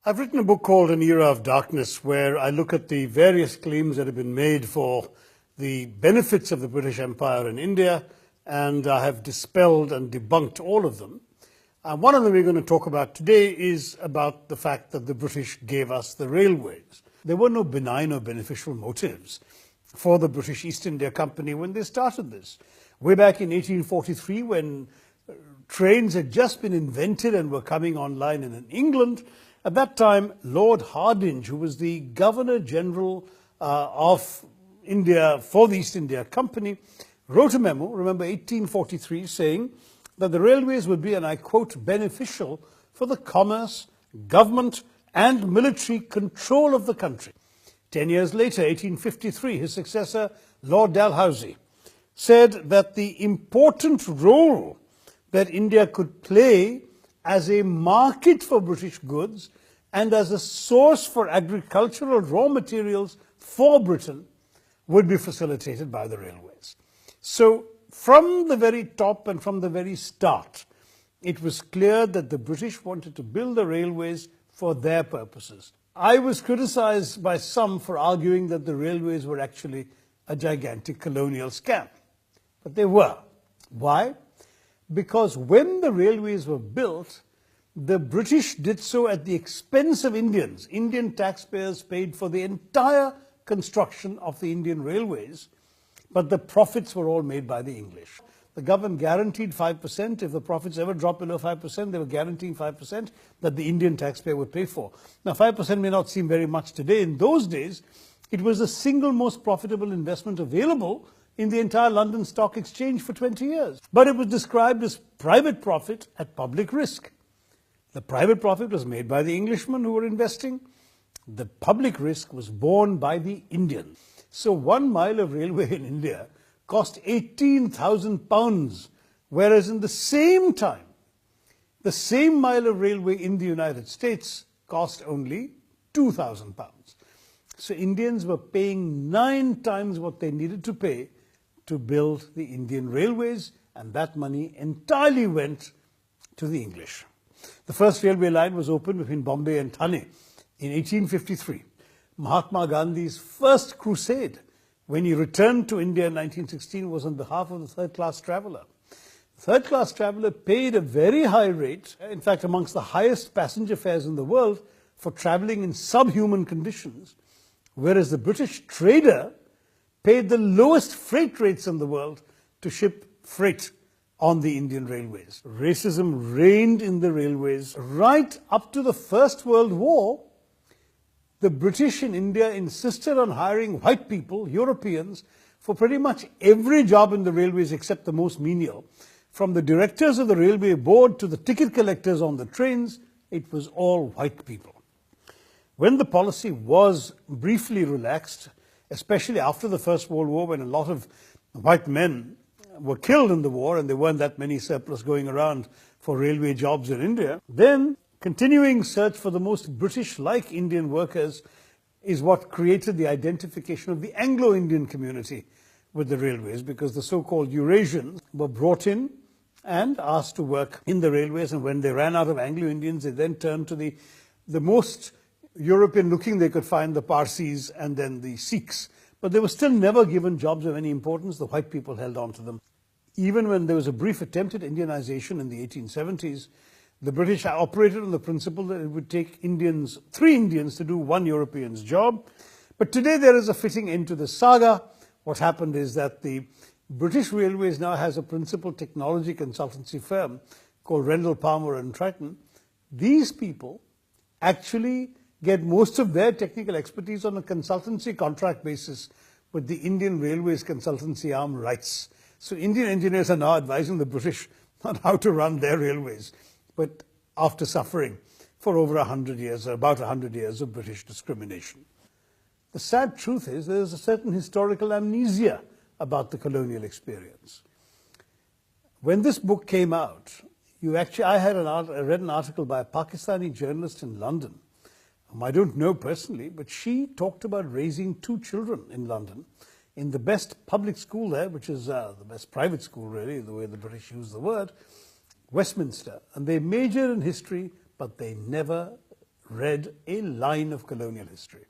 I've written a book called An Era of Darkness, where I look at the various claims that have been made for the benefits of the British Empire in India, and I have dispelled and debunked all of them. One of them we're going to talk about today is about the fact that the British gave us the railways. There were no benign or beneficial motives for the British East India Company when they started this. Way back in 1843, when trains had just been invented and were coming online in England, at that time, Lord Hardinge, who was the Governor General of India for the East India Company, wrote a memo, remember 1843, saying that the railways would be, and I quote, beneficial for the commerce, government and military control of the country. 10 years later, 1853, his successor, Lord Dalhousie, said that the important role that India could play as a market for British goods and as a source for agricultural raw materials for Britain would be facilitated by the railways. So from the very top and from the very start, it was clear that the British wanted to build the railways for their purposes. I was criticized by some for arguing that the railways were actually a gigantic colonial scam. But they were. Why? Because when the railways were built, the British did so at the expense of Indians. Indian taxpayers paid for the entire construction of the Indian railways, but the profits were all made by the English. The government guaranteed 5%. If the profits ever dropped below 5%, they were guaranteeing 5% that the Indian taxpayer would pay for. Now, 5% may not seem very much today. In those days, it was the single most profitable investment available in the entire London Stock Exchange for 20 years. But it was described as private profit at public risk. The private profit was made by the Englishmen who were investing. The public risk was borne by the Indians. So 1 mile of railway in India cost £18,000, whereas in the same time, the same mile of railway in the United States cost only £2,000. So Indians were paying 9 times what they needed to pay to build the Indian railways, and that money entirely went to the English. The first railway line was opened between Bombay and Thane in 1853. Mahatma Gandhi's first crusade when he returned to India in 1916 was on behalf of the third-class traveller. The third-class traveller paid a very high rate, in fact amongst the highest passenger fares in the world, for travelling in subhuman conditions, whereas the British trader paid the lowest freight rates in the world to ship freight on the Indian railways. Racism reigned in the railways right up to the First World War. The British in India insisted on hiring white people, Europeans, for pretty much every job in the railways except the most menial. From the directors of the railway board to the ticket collectors on the trains, it was all white people. When the policy was briefly relaxed, especially after the First World War, when a lot of white men were killed in the war and there weren't that many surplus going around for railway jobs in India, then continuing search for the most British-like Indian workers is what created the identification of the Anglo-Indian community with the railways, because the so-called Eurasians were brought in and asked to work in the railways, and when they ran out of Anglo-Indians, they then turned to the most European-looking they could find, the Parsis and then the Sikhs. But they were still never given jobs of any importance. The white people held on to them. Even when there was a brief attempt at Indianization in the 1870s, the British operated on the principle that it would take 3 Indians to do 1 European's job. But today there is a fitting end to the saga. What happened is that the British Railways now has a principal technology consultancy firm called Rendell Palmer and Triton. These people actually get most of their technical expertise on a consultancy contract basis with the Indian Railways consultancy arm RITES. So Indian engineers are now advising the British on how to run their railways, but after suffering for over 100 years, or about 100 years of British discrimination. The sad truth is there is a certain historical amnesia about the colonial experience. When this book came out, I read an article by a Pakistani journalist in London, whom I don't know personally, but she talked about raising 2 children in London in the best public school there, which is the best private school really, the way the British use the word, Westminster. And they majored in history, but they never read a line of colonial history.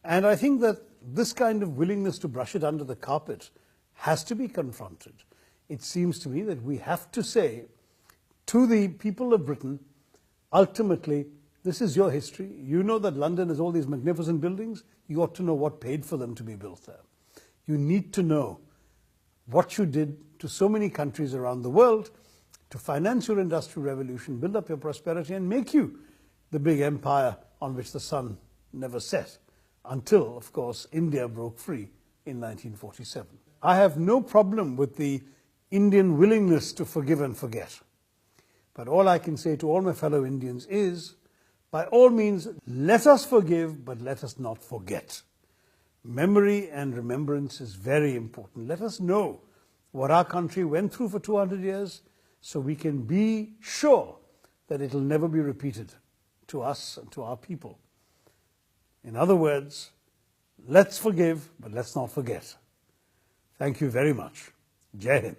And I think that this kind of willingness to brush it under the carpet has to be confronted. It seems to me that we have to say to the people of Britain, ultimately, this is your history. You know that London has all these magnificent buildings. You ought to know what paid for them to be built there. You need to know what you did to so many countries around the world to finance your industrial revolution, build up your prosperity, and make you the big empire on which the sun never set, until, of course, India broke free in 1947. I have no problem with the Indian willingness to forgive and forget. But all I can say to all my fellow Indians is, by all means, let us forgive, but let us not forget. Memory and remembrance is very important. Let us know what our country went through for 200 years so we can be sure that it will never be repeated to us and to our people. In other words, let's forgive, but let's not forget. Thank you very much. Jai Hind.